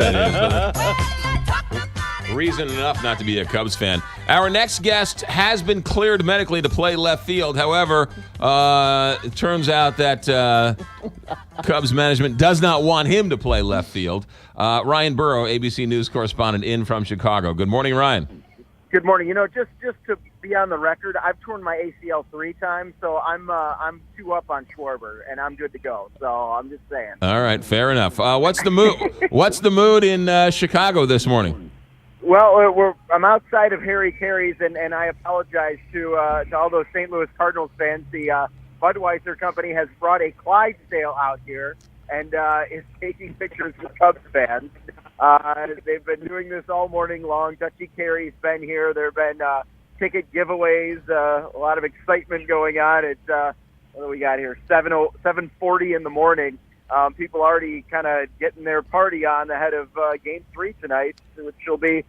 that is. But reason enough not to be a Cubs fan. Our next guest has been cleared medically to play left field. However, it turns out that Cubs management does not want him to play left field. Ryan Burrow, ABC News correspondent in from Chicago. Good morning, Ryan. Good morning. You know, just to be on the record, I've torn my ACL 3 times, so I'm 2 up on Schwarber, and I'm good to go. So I'm just saying. All right, fair enough. What's the mood? What's the mood in Chicago this morning? Well, I'm outside of Harry Carey's, and I apologize to all those St. Louis Cardinals fans. The Budweiser company has brought a Clydesdale out here and is taking pictures with Cubs fans. They've been doing this all morning long. Dutchy Carey's been here. There have been ticket giveaways, a lot of excitement going on. It's what do we got here? 7:40 in the morning. People already kind of getting their party on ahead of Game 3 tonight, which will be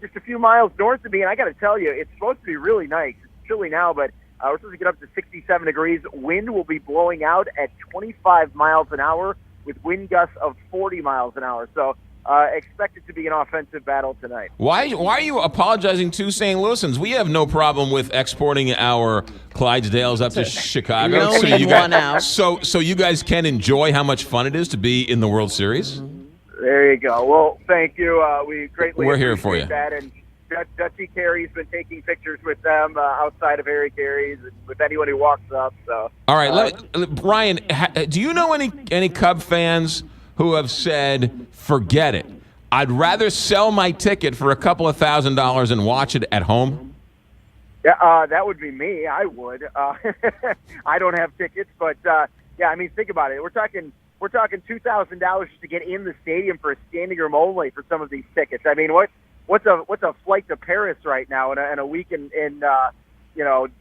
just a few miles north of me. And I got to tell you, it's supposed to be really nice. It's chilly now, but we're supposed to get up to 67 degrees. Wind will be blowing out at 25 miles an hour with wind gusts of 40 miles an hour. So expect it to be an offensive battle tonight. Why are you apologizing to St. Louisans? We have no problem with exporting our Clydesdales up to Chicago. So you guys can enjoy how much fun it is to be in the World Series? There you go. Well, thank you. We greatly We're here for you. That. And Dutchy Carey's been taking pictures with them outside of Harry Carey's and with anyone who walks up. So. All right, Brian, do you know any Cub fans who have said, forget it, I'd rather sell my ticket for a couple of $1,000s and watch it at home? Yeah, that would be me. I would. I don't have tickets, but yeah, I mean, think about it. We're talking $2,000 to get in the stadium for a standing room only for some of these tickets. I mean, what's a flight to Paris right now and a week in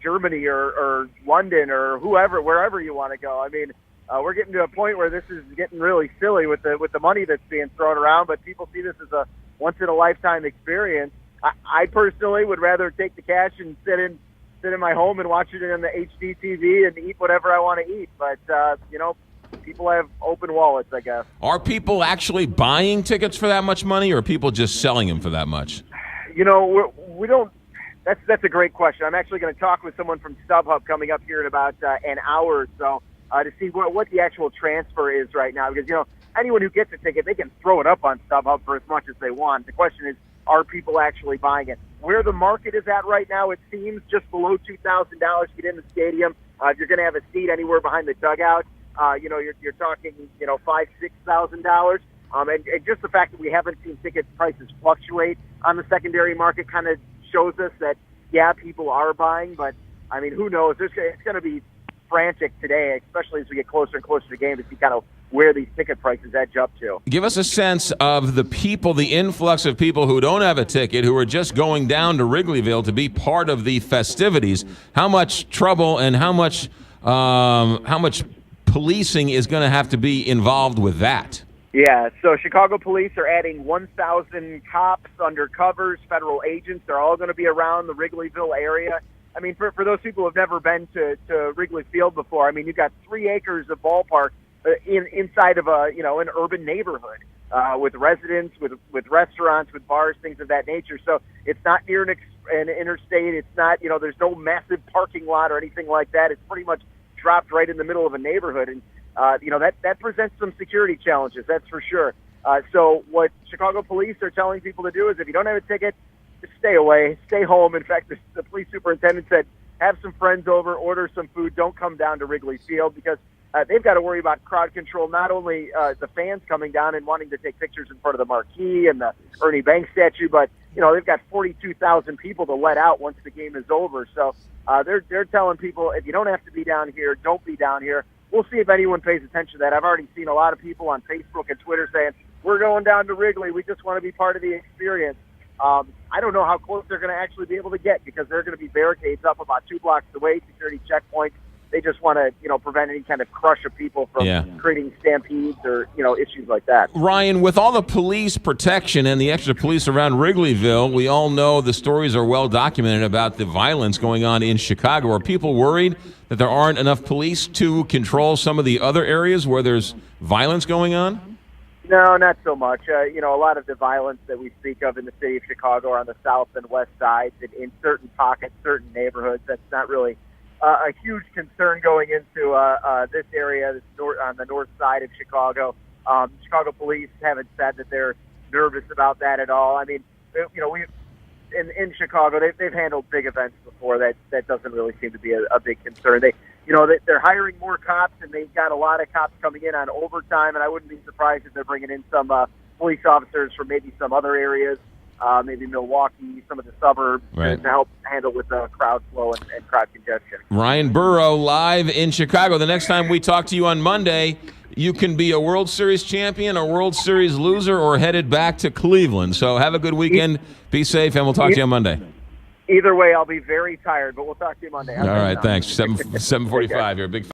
Germany or London or wherever you want to go? I mean, we're getting to a point where this is getting really silly with the money that's being thrown around, but people see this as a once-in-a-lifetime experience. I personally would rather take the cash and sit in my home and watch it on the HD TV and eat whatever I want to eat. But, people have open wallets, I guess. Are people actually buying tickets for that much money, or are people just selling them for that much? We don't. That's a great question. I'm actually going to talk with someone from StubHub coming up here in about an hour or so. To see what the actual transfer is right now. Because, anyone who gets a ticket, they can throw it up on StubHub for as much as they want. The question is, are people actually buying it? Where the market is at right now, it seems just below $2,000 to get in the stadium. You're going to have a seat anywhere behind the dugout. You're talking, $5,000-$6,000. And just the fact that we haven't seen ticket prices fluctuate on the secondary market kind of shows us that, yeah, people are buying. But, I mean, who knows? It's going to be frantic today, especially as we get closer and closer to the game, to see kind of where these ticket prices edge up to. Give us a sense of the influx of people who don't have a ticket, who are just going down to Wrigleyville to be part of the festivities. How much trouble and how much policing is going to have to be involved with that? Yeah, so Chicago police are adding 1,000 cops, undercovers, federal agents. They're all going to be around the Wrigleyville area. I mean, for those people who have never been to Wrigley Field before, I mean, you've got 3 acres of ballpark inside of an urban neighborhood with residents, with restaurants, with bars, things of that nature. So it's not near an interstate. It's not, there's no massive parking lot or anything like that. It's pretty much dropped right in the middle of a neighborhood. And, that presents some security challenges, that's for sure. So what Chicago police are telling people to do is if you don't have a ticket, just stay away, stay home. In fact, the police superintendent said, have some friends over, order some food, don't come down to Wrigley Field because they've got to worry about crowd control, not only the fans coming down and wanting to take pictures in front of the marquee and the Ernie Banks statue, but, they've got 42,000 people to let out once the game is over. So they're telling people, if you don't have to be down here, don't be down here. We'll see if anyone pays attention to that. I've already seen a lot of people on Facebook and Twitter saying, we're going down to Wrigley. We just want to be part of the experience. I don't know how close they're going to actually be able to get because there are going to be barricades up about 2 blocks away, security checkpoints. They just want to, prevent any kind of crush of people from creating stampedes or, issues like that. Ryan, with all the police protection and the extra police around Wrigleyville, we all know the stories are well documented about the violence going on in Chicago. Are people worried that there aren't enough police to control some of the other areas where there's violence going on? No, not so much. A lot of the violence that we speak of in the city of Chicago are on the south and west sides, in certain pockets, certain neighborhoods. That's not really a huge concern going into this area on the north side of Chicago. Chicago police haven't said that they're nervous about that at all. I mean, in Chicago, they've handled big events before. That doesn't really seem to be a big concern. They're hiring more cops, and they've got a lot of cops coming in on overtime, and I wouldn't be surprised if they're bringing in some police officers from maybe some other areas, maybe Milwaukee, some of the suburbs, right, to help handle with crowd flow and crowd congestion. Ryan Burrow live in Chicago. The next time we talk to you on Monday, you can be a World Series champion, a World Series loser, or headed back to Cleveland. So have a good weekend. Be safe, and we'll talk to you on Monday. Either way, I'll be very tired, but we'll talk to you Monday. All right, thanks. 7:45 here. Big